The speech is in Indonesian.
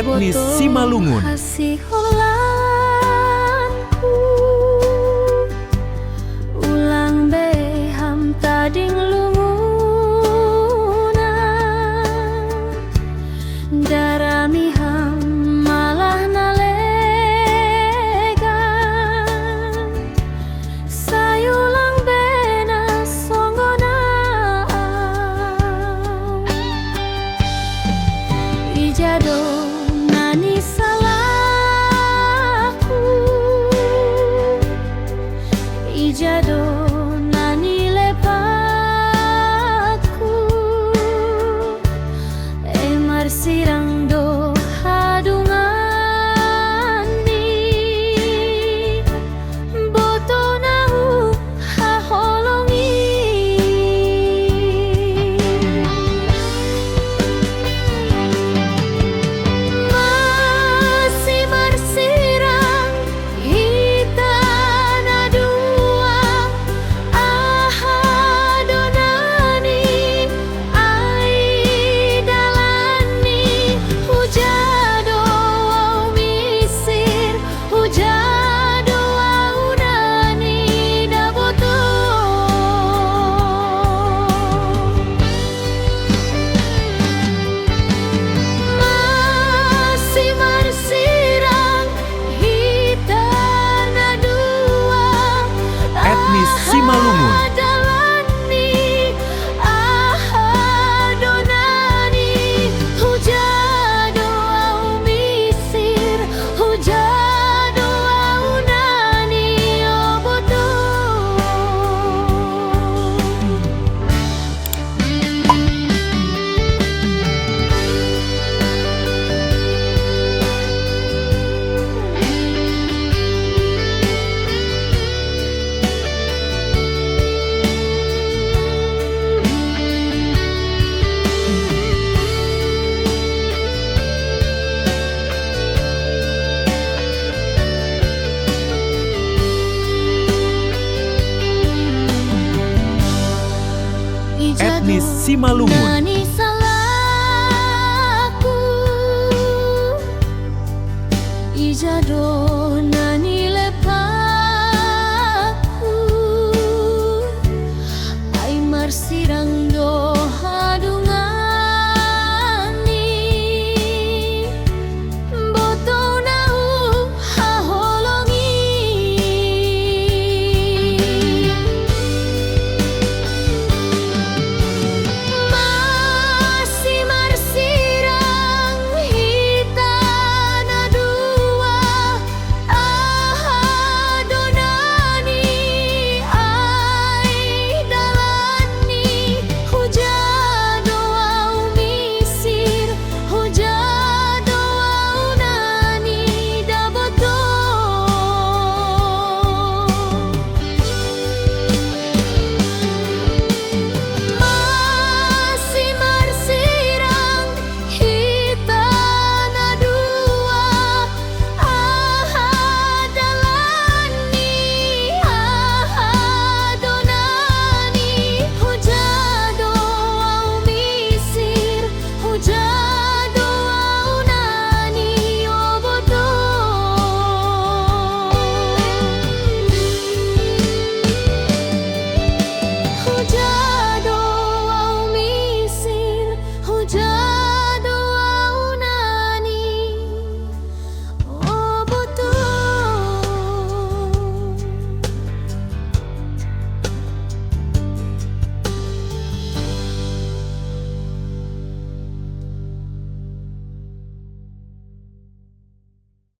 Etnis Simalungun. Ulang beham tading lunguna, daramiham malah nalegan, sayulang bena songgona ijado nani salahku, ijado nani lepatku, emar sirang do hadungani, boto nahu haholongi. Masih bersirang hitana dua, ahadonani ai dalani, hujado au misir, hujado au nani daboto. Masih bersirang hitana dua, Etnis Simalungun. ahadalani, ahadonani, hujado au misir, hujado au nani oboto. Etnis Simalungun. Nani salahku, ijado nani lepatku, ai marsirang do